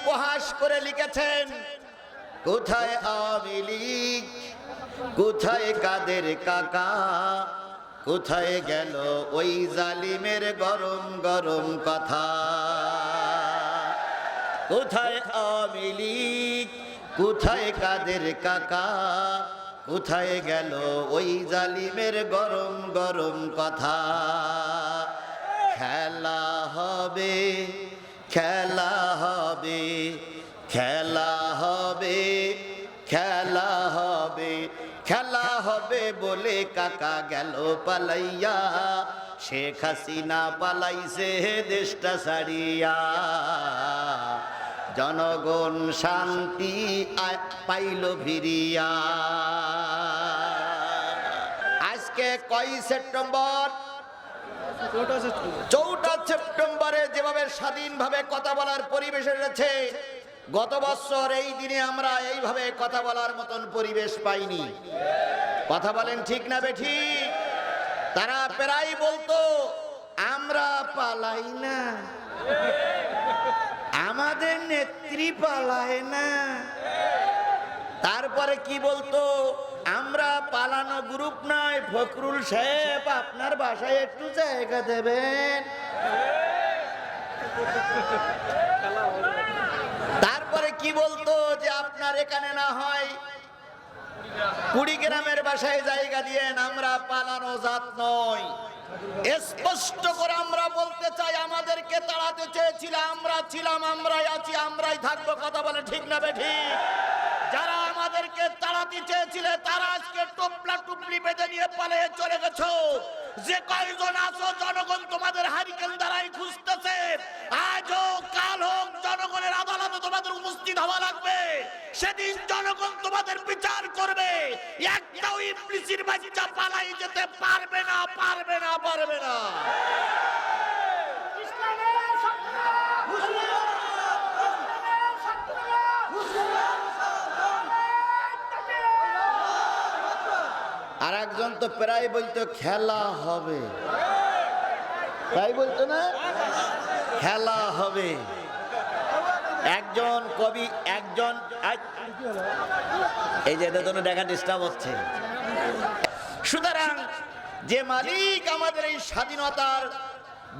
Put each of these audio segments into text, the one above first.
উপহাস করে লিখেছেন, কোথায় আওয়ামী লীগ, কোথায় কাদের কাকা, কোথায় গেল ওই জালিমের গরম গরম কথা। কোথায় আওয়ামী লীগ, কোথায় কাদের কাকা, কোথায় গেল ওই জালিমের গরম গরম কথা। খেলা হবে, খেলা হবে, খেলা হবে, খেলা হবে, খেলা হবে বলে কাকা গেল পালাইয়া, শেখ হাসিনা পালাইছে দেশটা ছাড়িয়া। জনগণ শান্তি পাইল ফিরিয়া। আজকে কয় সেপ্টেম্বর? 4 সেপ্টেম্বরে যেভাবে স্বাধীনভাবে কথা বলার পরিবেশ এসেছে, গত বছর এই দিনে আমরা এইভাবে কথা বলার মতন পরিবেশ পাইনি। কথা বলেন ঠিক না বেঠিক? তারা প্রায় বলতো আমরা পালাই না, আমাদের নেত্রী পালায় না। তারপরে কি বলতো, আমরা পালানো গ্রুপ নয়, ফখরুল সাহেব আপনার বাসায় একটু জায়গা দেবেন। তারপরে কি বলতো যে আপনার এখানে না হয় কুড়িগ্রামের বাসায় জায়গা দিয়েন, আমরা পালানো জাত নয়। স্পষ্ট করে আমরা বলতে চাই, আমাদেরকে তাড়াতে চেয়েছিল, আমরা ছিলাম, আমরাই আছি, আমরাই থাকবো। কথা বলে ঠিক না বেঠিক? যারা আমাদেরকে তাড়াতে চেয়েছিল তারা আজকে টোপলা টুপলি বেঁধে নিয়ে পালিয়ে চলে গেছো। যে কয়জন আছো জনগণ তোমাদের হারিকেন দ্বারাই খুঁজতেছে। আজ হোক কাল হোক জনগণের আদালতে তোমাদের উপস্থিত হওয়া লাগবে। সেদিন জনগণ তোমাদের বিচার করবে। একটাও ইবলিসের বাচ্চা পালাই যেতে পারবে না, পারবে না, পারবে না। আর একজন তো প্রায় বলতো খেলা হবে, তাই বলতো না, খেলা হবে। একজন কবি, একজন এই যে এদের জন্য দেখা ডিস্টার্ব হচ্ছে। সুতরাং যে মালিক আমাদের এই স্বাধীনতার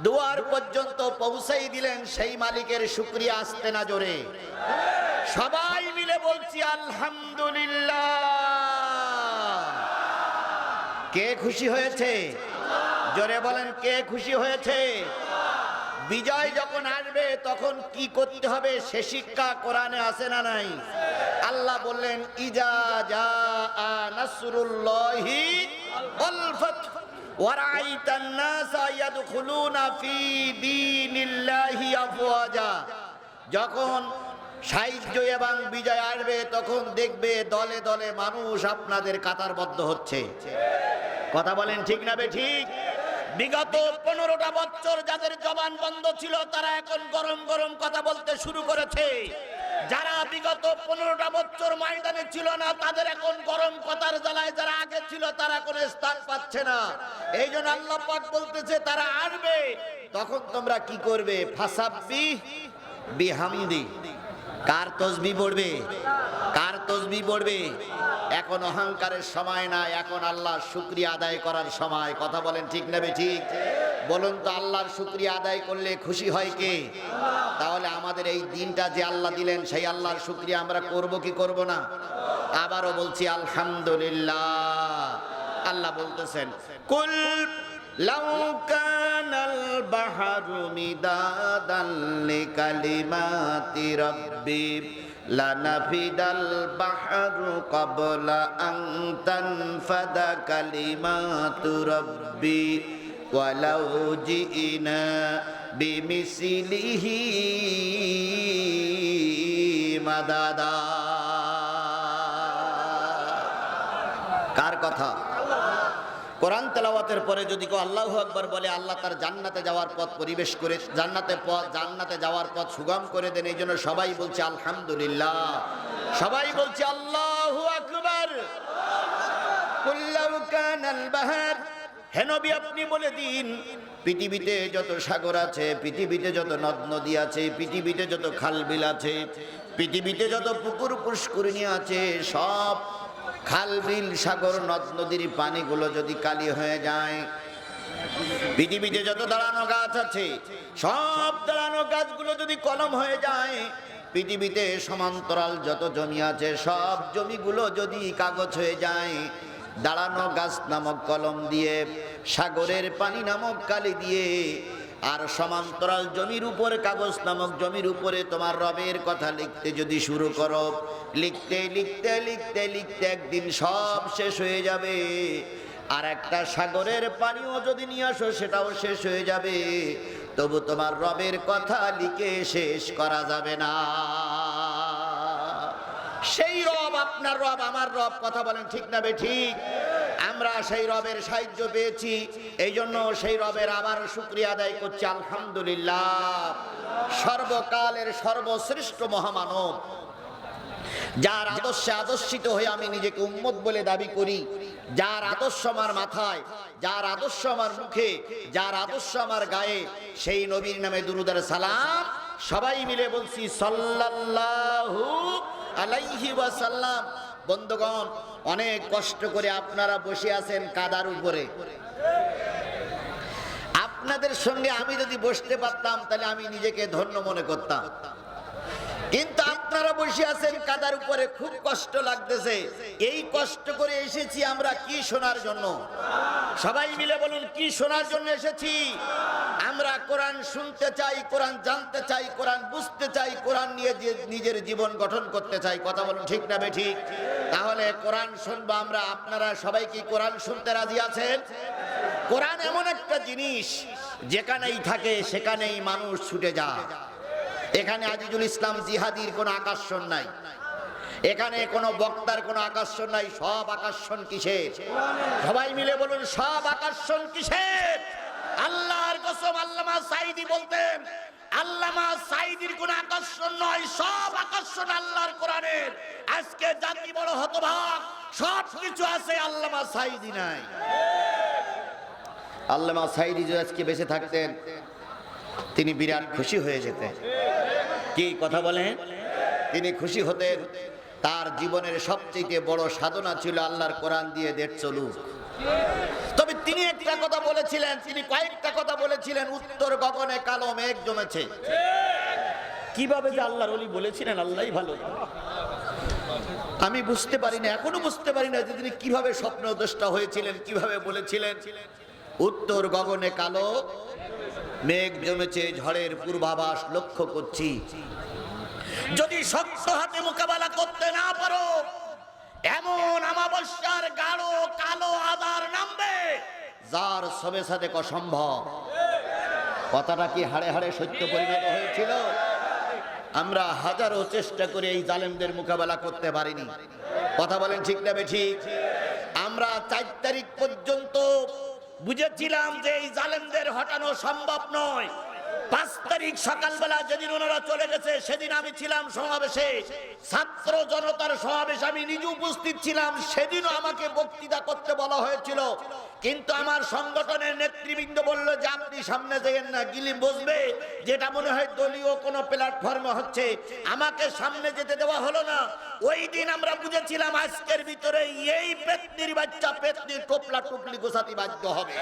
দুয়ার পর্যন্ত পৌঁছাই দিলেন, সেই মালিকের শুকরিয়া আসতে না জোরে সবাই মিলে বলছি আলহামদুলিল্লাহ। কে খুশি হয়েছে? জোরে বলেন, কে খুশি হয়েছে? বিজয় যখন আসবে তখন কি করতে হবে সে শিক্ষা কোরআনে আছে না নাই? আল্লাহ বললেন, ইজা জাআ নাসরুল্লাহি ওয়াল ফাতহ ওয়া রাআইতান নাসা ইয়াদখুলুনা ফি দীনিল্লাহি আফওয়াজা। যখন সাহায্য এবং বিজয় আসবে তখন দেখবে দলে দলে মানুষ আপনাদের কাতারবদ্ধ হচ্ছে। কথা বলেন ঠিক না বেঠিক? বিগত 15টা বছর যাদের জবান বন্ধ ছিল তারা এখন গরম গরম কথা বলতে শুরু করেছে। যারা বিগত 15টা বছর ময়দানে ছিল না তাদের এখন গরম কথার জ্বালায় যারা আগে ছিল তারা কোনো স্থান পাচ্ছে না। এই জন্য আল্লাহ পাক বলতেছে তারা আসবে, তখন তোমরা কি করবে? ফাসাব্বি বিহামদি। কার তসবিহ পড়বে? কার তসবিহ পড়বে? এখন অহংকারের সময় না, এখন আল্লাহর শুকরিয়া আদায় করার সময়। কথা বলেন ঠিক না বেঠিক? বলুন তো, আল্লাহর শুকরিয়া আদায় করলে খুশি হয় কে? তাহলে আমাদের এই দিনটা যে আল্লাহ দিলেন সেই আল্লাহর শুকরিয়া আমরা করব কি করব না? আবারও বলছি আলহামদুলিল্লাহ। আল্লাহ বলতেছেন, কুল লাউ কানাল বাহরু মিদাদান লিকালিমাতি রাব্বি লানাফিদাল বাহরু ক্বাবলা আন তানফাদা কালিমাতু রাব্বি ওয়ালাউ জিনা বিমিসলিহি মাদাদা। কার কথা? কোরআন তেলাওয়াতের পরে যদি কেউ আল্লাহু আকবার বলে আল্লাহ তার জান্নাতে যাওয়ার পথ পরিবেশ করে, জান্নাতে যাওয়ার পথ সুগম করে দেন। এই জন্য সবাই বলছে আলহামদুলিল্লাহ, সবাই বলছে আল্লাহু আকবার। কুল লাউ কানাল বাহর, হে নবী আপনি বলে দিন, পৃথিবীতে যত সাগর আছে, পৃথিবীতে যত নদ নদী আছে, পৃথিবীতে যত খাল বিল আছে, পৃথিবীতে যত পুকুর পুষ্করিণী আছে, সব খাল বিল সাগর নদ নদীর পানিগুলো যদি কালি হয়ে যায়, পৃথিবীতে যত দাঁড়ানো গাছ আছে সব দাঁড়ানো গাছগুলো যদি কলম হয়ে যায়, পৃথিবীতে সমান্তরাল যত জমি আছে সব জমিগুলো যদি কাগজ হয়ে যায়, দাঁড়ানো গাছ নামক কলম দিয়ে, সাগরের পানি নামক কালি দিয়ে, আর সমান্তরাল জমির উপরে কাগজ নামক জমির উপরে তোমার রবের কথা লিখতে যদি শুরু করো, লিখতে লিখতে লিখতে লিখতে একদিন সব শেষ হয়ে যাবে। আর একটা সাগরের পানিও যদি নিয়ে আসো সেটাও শেষ হয়ে যাবে, তবু তোমার রবের কথা লিখে শেষ করা যাবে না। সেই রব আপনার রব, আমার রব, কথা বলেন ঠিক না বেঠিক? আমরা সেই রবের সাহায্য পেয়েছি, এই জন্য সেই রবের আবার শুকরিয়া আদায় করছি, আলহামদুলিল্লাহ। সর্বকালের সর্বশ্রেষ্ঠ মহামানব, যার আদর্শে আদর্শিত হয়ে আমি নিজেকে উম্মত বলে দাবি করি, যার আদর্শ আমার মাথায়, যার আদর্শ আমার মুখে, যার আদর্শ আমার গায়ে, সেই নবীর নামে দুরূদ আর সালাম সবাই মিলে বলছি সাল্লাল্লাহু আলাইহি ওয়াসাল্লাম। বন্ধুগণ, অনেক কষ্ট করে আপনারা বসে আছেন কাদার উপরে। আপনাদের সঙ্গে আমি যদি বসতে পারতাম তাহলে আমি নিজেকে ধন্য মনে করতাম, কিন্তু আপনারা বসে আছেন কাদার উপরে, খুব কষ্ট লাগতেছে। এই কষ্ট করে এসেছি আমরা কি শোনার জন্য? সবাই মিলে বলুন, কি শোনার জন্য এসেছি? আমরা কোরআন শুনতে চাই, কোরআন জানতে চাই, কোরআন বুঝতে চাই, কোরআন নিয়ে নিজের জীবন গঠন করতে চাই। কথা বলুন ঠিক না বেঠিক? তাহলে কোরআন শুনবো আমরা। আপনারা সবাই কি কোরআন শুনতে রাজি আছেন? কোরআন এমন একটা জিনিস, যেখানেই থাকে সেখানেই মানুষ ছুটে যায়। এখানে আজিজুল ইসলাম জিহাদির কোনো আকর্ষণ নাই, এখানে কোনো বক্তার কোনো আকর্ষণ নাই। সব আকর্ষণ কিসের? সবাই মিলে বলুন, সব আকর্ষণ কিসের? আল্লাহর কসম, আল্লামা সাঈদী বলতেন, আল্লামা সাঈদীর কোনো আকর্ষণ নয়, সব আকর্ষণ আল্লাহর কোরআনের। আজকে জাতি বড় হতভাগ, সব কিছু আছে, আল্লামা সাঈদী নাই। আল্লামা সাঈদী যদি আজকে বেঁচে থাকতেন তিনি বিরাট খুশি হয়ে যেতেন। কি কথা বলেন? তিনি খুশি হতেন। তার জীবনের সবচেয়ে বড় সাধনা ছিল আল্লাহর কোরআন দিয়ে দেশ চলুক। তবে তিনি একটা কথা বলেছিলেন, তিনি কয়েকটা কথা বলেছিলেন, উত্তর গগনে কালো মেঘ জমেছে। কিভাবে যে আল্লাহর ওলি বলেছিলেন আল্লাহই ভালো। আমি বুঝতে পারি না, এখনো বুঝতে পারি না যে তিনি কিভাবে স্বপ্নদ্রষ্টা হয়েছিলেন, কিভাবে বলেছিলেন উত্তর গগনে কালো মেঘ জমেছে, ঝড়ের পূর্বাভাস লক্ষ্য করছি। যদি শক্ত হাতে মোকাবেলা করতে না পারো, এমন অমাবস্যার গাঢ় কালো আধার নামবে যার সবে সাথে অসম্ভব। কথাটা কি হাড়ে হাড়ে সত্য পরিণত হয়েছিল? আমরা হাজারো চেষ্টা করে এই জালেমদের মোকাবেলা করতে পারিনি। কথা বলেন ঠিক না বেঠিক? আমরা 4 তারিখ পর্যন্ত বুঝেছিলাম যে এই জালেমদের হটানো সম্ভব নয়। 5 তারিখ সকালবেলা যেদিন ওনারা চলে গেছে, সেদিন আমি ছিলাম সমাবেশে, ছাত্র জনতার সমাবেশে আমি নিজে উপস্থিত ছিলাম। সেদিনও আমাকে বক্তৃতা করতে বলা হয়েছিল, কিন্তু আমার সংগঠনের নেতৃবৃন্দ বলল যে আপনি সামনে যাবেন না, গিলি বসবে, যেটা মনে হয় দলীয় কোনো প্ল্যাটফর্মে হচ্ছে। আমাকে সামনে যেতে দেওয়া হলো না। ওই দিন আমরা বুঝেছিলাম আজকের ভিতরে এই পেতনির বাচ্চা পেতনির টোপলা টুপলি গোছাতে বাধ্য হবে।